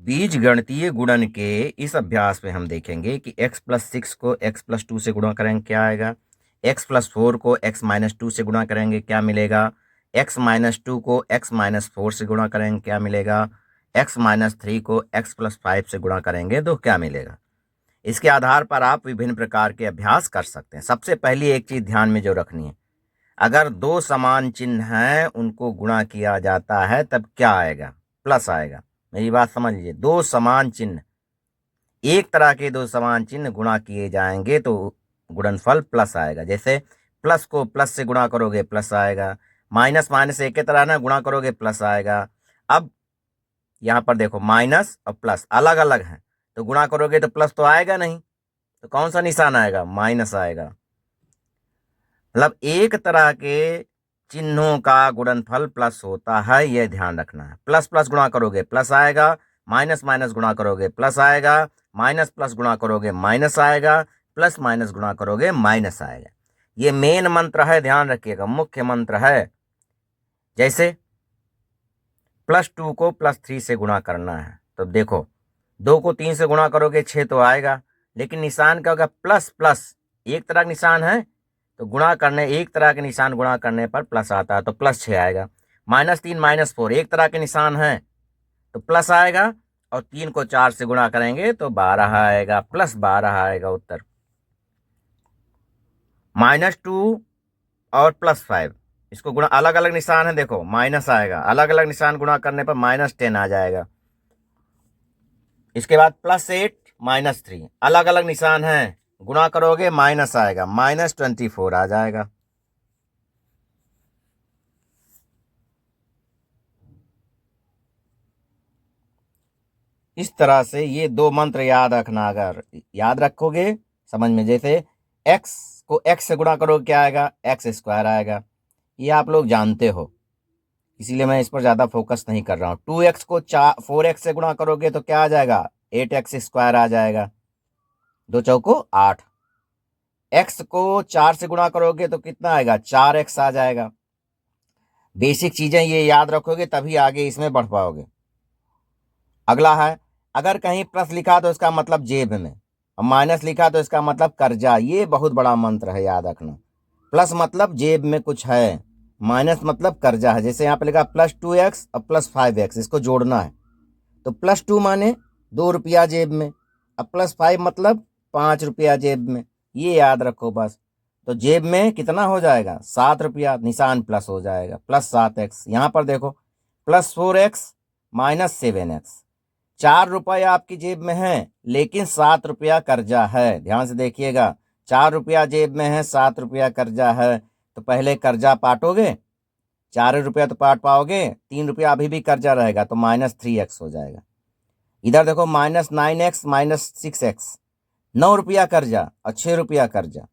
बीजगणितीय गुणन के इस अभ्यास में हम देखेंगे कि x+6 को x+2 से गुणा करेंगे क्या आएगा, x+4 को x-2 से गुणा करेंगे क्या मिलेगा, x-2 को x-4 से गुणा करेंगे क्या मिलेगा, x-3 को x+5 से गुणा करेंगे तो क्या मिलेगा। इसके आधार पर आप विभिन्न प्रकार के अभ्यास कर सकते हैं। सबसे पहली एक चीज ध्यान में जो रखनी है, अगर दो समान चिन्ह हैं उनको गुणा किया जाता है तब क्या आएगा, प्लस आएगा। मेरी बात समझ लीजिए, दो समान चिन्ह, एक तरह के दो समान चिन्ह गुणा किए जाएंगे तो गुणनफल प्लस आएगा। जैसे प्लस को प्लस से गुणा करोगे प्लस आएगा, माइनस माइनस एक ही तरह ना गुणा करोगे प्लस आएगा। अब यहाँ पर देखो माइनस और प्लस अलग अलग हैं तो गुणा करोगे तो प्लस तो आएगा नहीं, तो कौन सा निशान आएगा, माइनस आएगा। मतलब एक तरह के चिन्हों का गुणनफल प्लस होता है, यह ध्यान रखना है। प्लस प्लस गुणा करोगे प्लस आएगा, माइनस माइनस गुणा करोगे प्लस आएगा, माइनस प्लस गुणा करोगे माइनस आएगा, प्लस माइनस गुणा करोगे माइनस आएगा। ये मेन मंत्र है, ध्यान रखिएगा, मुख्य मंत्र है। जैसे +2 को +3 से गुणा करना है तो देखो 2 को 3 से गुणा करोगे 6 तो आएगा, लेकिन निशान क्या होगा, प्लस प्लस, एक तरह का निशान है तो गुणा करने, एक तरह के निशान गुणा करने पर प्लस आता है तो +6 आएगा। -3 -4 एक तरह के निशान है तो प्लस आएगा, और 3 को 4 से गुणा करेंगे तो 12 आएगा, +12 आएगा उत्तर। -2 और +5 इसको गुणा, अलग अलग निशान है, देखो माइनस आएगा, अलग अलग निशान गुणा करने पर -10 आ जाएगा। इसके बाद +8 -3 अलग अलग निशान है, गुणा करोगे माइनस आएगा, -24 आ जाएगा। इस तरह से ये दो मंत्र याद रखना, अगर याद रखोगे समझ में। जैसे x को x से गुणा करोगे क्या आएगा, x² आएगा, ये आप लोग जानते हो, इसीलिए मैं इस पर ज़्यादा फोकस नहीं कर रहा हूँ। 2x को 4x से गुणा करोगे तो क्या आ जाएगा, 8x² आ जाएगा, 2 चौको 8। x को 4 से गुणा करोगे तो कितना आएगा, 4x आ जाएगा। बेसिक चीज़ें ये याद रखोगे तभी आगे इसमें बढ़ पाओगे। अगला है, अगर कहीं प्लस लिखा तो इसका मतलब जेब में, और माइनस लिखा तो इसका मतलब कर्जा। ये बहुत बड़ा मंत्र है, याद रखना। प्लस मतलब जेब में कुछ है, माइनस मतलब कर्जा है। जैसे यहाँ पे लिखा +2x और +5x, इसको जोड़ना है तो +2 माने 2 रुपया जेब में, अब +5 मतलब 5 रुपया जेब में, ये याद रखो बस। तो जेब में कितना हो जाएगा, 7 रुपया, निशान प्लस हो जाएगा, +7x। यहाँ पर देखो +4x -7x, 4 रुपया आपकी जेब में है लेकिन 7 रुपया कर्जा है। ध्यान से देखिएगा, 4 रुपया जेब में है, 7 रुपया कर्जा है, तो पहले कर्जा पाटोगे, 4 रुपया तो पाट पाओगे, 3 रुपया अभी भी कर्जा रहेगा तो -3x हो जाएगा। इधर देखो -9x -6x, 9 रुपया कर्जा और 6 रुपया कर्जा,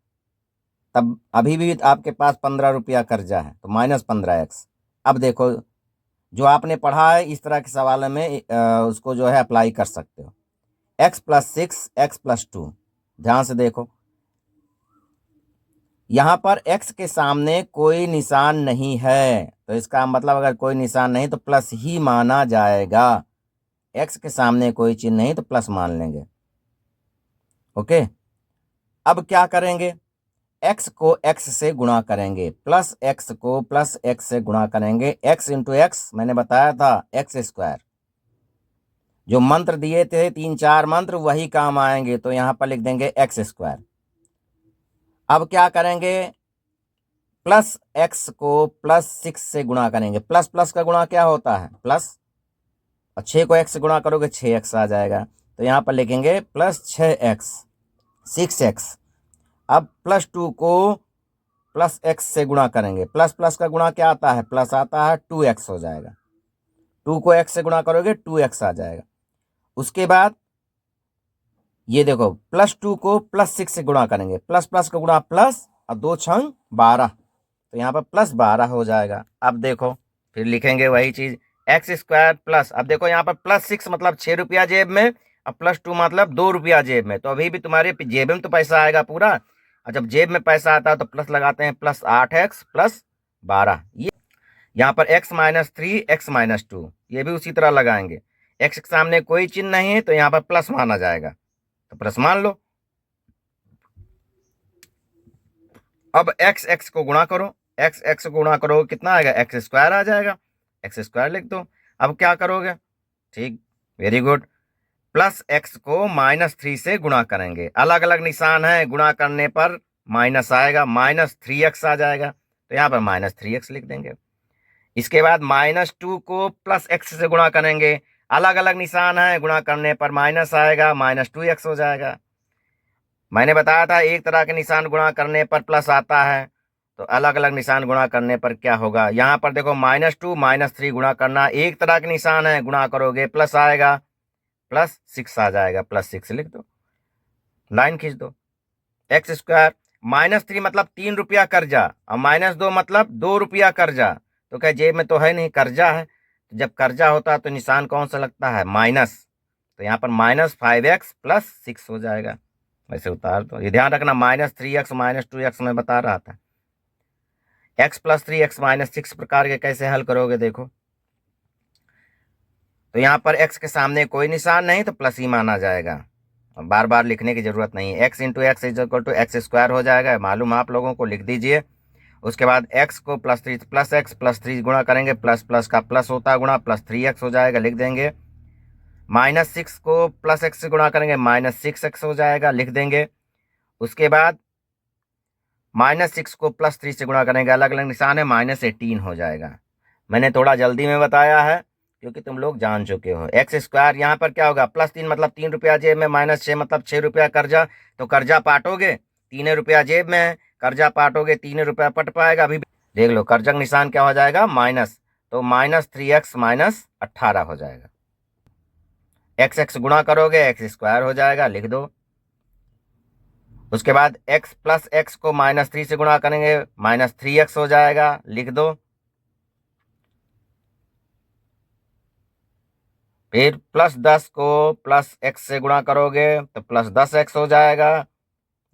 तब अभी भी आपके पास 15 रुपया कर्जा है तो -15x। अब देखो जो आपने पढ़ा है इस तरह के सवाल में उसको जो है अप्लाई कर सकते हो। x+6 x+2, ध्यान से देखो, यहाँ पर x के सामने कोई निशान नहीं है तो इसका मतलब अगर कोई निशान नहीं तो प्लस ही माना जाएगा। x के सामने कोई चिन्ह नहीं तो प्लस मान लेंगे। ओके, अब क्या करेंगे, x को x से गुणा करेंगे, +x को +x से गुणा करेंगे। x इंटू x मैंने बताया था x², जो मंत्र दिए थे 3-4 मंत्र वही काम आएंगे, तो यहां पर लिख देंगे x²। अब क्या करेंगे, +x को +6 से गुणा करेंगे। प्लस प्लस का गुणा क्या होता है, प्लस, और 6 को x से गुणा करोगे 6x आ जाएगा, तो यहां पर लिखेंगे +6x 6x। अब +2 को +x से गुणा करेंगे, प्लस प्लस का गुणा क्या आता है, प्लस आता है, 2x हो जाएगा, 2 को x से गुणा करोगे 2x आ जाएगा। उसके बाद ये देखो +2 को +6 से गुणा करेंगे, प्लस प्लस का गुणा प्लस, और 2 छंग 12, तो यहाँ पर +12 हो जाएगा। अब देखो फिर लिखेंगे वही चीज, x² प्लस, अब देखो यहाँ पर +6 मतलब 6 रुपया जेब में, और +2 मतलब 2 रुपया जेब में, तो अभी भी तुम्हारे जेब में तो पैसा आएगा पूरा, और जब जेब में पैसा आता है तो प्लस लगाते हैं, +8x +12। ये यहाँ पर x -3 x -2 ये भी उसी तरह लगाएंगे, एक्स के सामने कोई चिन्ह नहीं है तो यहाँ पर प्लस माना जाएगा, तो प्लस मान लो। अब एक्स एक्स को गुणा करो, एक्स एक्स को गुणा करो कितना आएगा, एक्स स्क्वायर आ जाएगा, एक्स स्क्वायर लिख दो। अब क्या करोगे, ठीक, वेरी गुड, प्लस एक्स को -3 से गुणा करेंगे, अलग अलग निशान है, गुणा करने पर माइनस आएगा, -3x आ जाएगा, तो यहाँ पर -3x लिख देंगे। इसके बाद -2 को प्लस एक्स से गुणा करेंगे, अलग अलग निशान है, गुणा करने पर माइनस आएगा, -2x हो जाएगा। मैंने बताया था एक तरह के निशान गुणा करने पर प्लस आता है, तो अलग अलग निशान गुणा करने पर क्या होगा, यहाँ पर देखो -2 -3 गुणा करना, एक तरह के निशान है, गुणा करोगे प्लस आएगा, +6 आ जाएगा, +6 लिख दो, लाइन खींच दो। एक्स स्क्वायर, -3 मतलब 3 रुपया कर्जा, और -2 मतलब 2 रुपया कर्जा, तो क्या जेब में तो है नहीं, कर्जा है, तो जब कर्जा होता है तो निशान कौन सा लगता है, माइनस, तो यहाँ पर -5x + 6 हो जाएगा, वैसे उतार दो। ये ध्यान रखना, -3x -2x में बता रहा था, x + 3x - 6 प्रकार के कैसे हल करोगे देखो। तो यहाँ पर x के सामने कोई निशान नहीं तो प्लस ही माना जाएगा, बार बार लिखने की जरूरत नहीं है। x × x = x² हो जाएगा, मालूम आप लोगों को, लिख दीजिए। उसके बाद x को +3 +x +3 गुणा करेंगे, प्लस प्लस का प्लस होता है गुणा, +3x हो जाएगा, लिख देंगे। -6 को +x से गुणा करेंगे, -6x हो जाएगा, लिख देंगे। उसके बाद -6 को +3 से गुणा करेंगे, अलग अलग निशान है, -18 हो जाएगा। मैंने थोड़ा जल्दी में बताया है क्योंकि तुम लोग जान चुके हो। x² यहाँ पर क्या होगा, +3 मतलब 3 रुपया जेब में, -6 मतलब 6 रुपया कर्जा, तो कर्जा पाटोगे, 3 रुपया जेब में है, कर्जा पाटोगे 3 रुपया पट पाएगा, अभी देख लो कर्जा का निशान क्या हो जाएगा, माइनस, तो -3x - 18 हो जाएगा। एक्स एक्स गुणा करोगे x² हो जाएगा, लिख दो। उसके बाद x + x को -3 से गुणा करेंगे, -3x हो जाएगा, लिख दो। फिर +10 को +x से गुणा करोगे तो +10x हो जाएगा,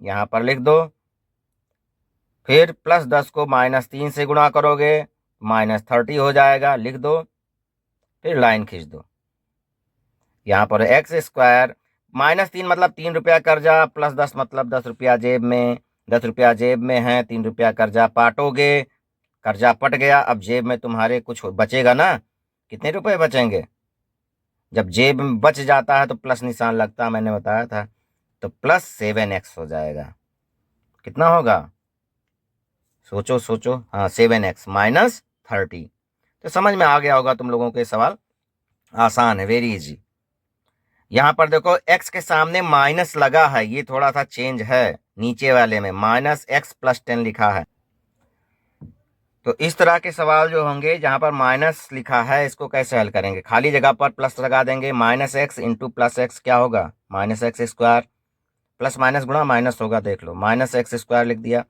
यहाँ पर लिख दो। फिर +10 को -3 से गुणा करोगे, -30 हो जाएगा, लिख दो। फिर लाइन खींच दो। यहाँ पर x² -3 मतलब 3 रुपया कर्जा, +10 मतलब 10 रुपया जेब में, 10 रुपया जेब में है, 3 रुपया कर्जा पाटोगे, कर्जा पट गया, अब जेब में तुम्हारे कुछ बचेगा ना, कितने रुपए बचेंगे, जब जेब में बच जाता है तो प्लस निशान लगता है, मैंने बताया था, तो +7x हो जाएगा। कितना होगा, सोचो सोचो, हाँ 7x - 30। तो समझ में आ गया होगा तुम लोगों के सवाल, आसान है, वेरी इजी। यहाँ पर देखो x के सामने माइनस लगा है, ये थोड़ा सा चेंज है, नीचे वाले में -x + 10 लिखा है। तो इस तरह के सवाल जो होंगे जहां पर माइनस लिखा है, इसको कैसे हल करेंगे, खाली जगह पर प्लस लगा देंगे, -x × +x क्या होगा, -x², प्लस माइनस गुणा माइनस होगा, देख लो, -x² लिख दिया।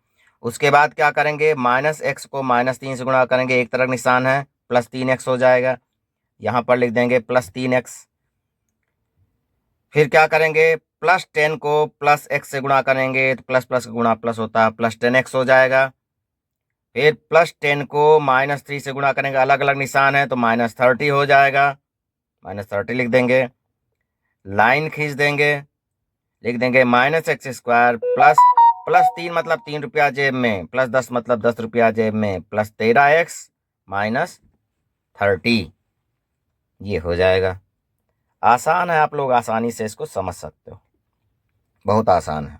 उसके बाद क्या करेंगे, -x को -3 से गुणा करेंगे, एक तरफ निशान है, +3x हो जाएगा, यहाँ पर लिख देंगे +3x। फिर क्या करेंगे, +10 को +x से गुणा करेंगे, तो प्लस प्लस गुणा प्लस होता है, +10x हो जाएगा। फिर +10 को -3 से गुणा करेंगे, अलग अलग निशान है, तो -30 हो जाएगा, -30 लिख देंगे, लाइन खींच देंगे, लिख देंगे -x² +3 मतलब 3 रुपया जेब में, +10 मतलब 10 रुपया जेब में, +13x - 30, ये हो जाएगा। आसान है, आप लोग आसानी से इसको समझ सकते हो, बहुत आसान है।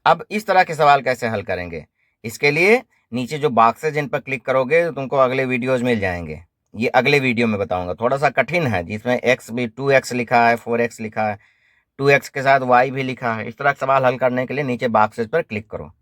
अब इस तरह के सवाल कैसे हल करेंगे, इसके लिए नीचे जो बॉक्स है जिन पर क्लिक करोगे तो तुमको अगले वीडियोज मिल जाएंगे, ये अगले वीडियो में बताऊंगा। थोड़ा सा कठिन है, जिसमें x भी 2x लिखा है, 4x लिखा है, 2x के साथ y भी लिखा है। इस तरह का सवाल हल करने के लिए नीचे बॉक्सेस पर क्लिक करो।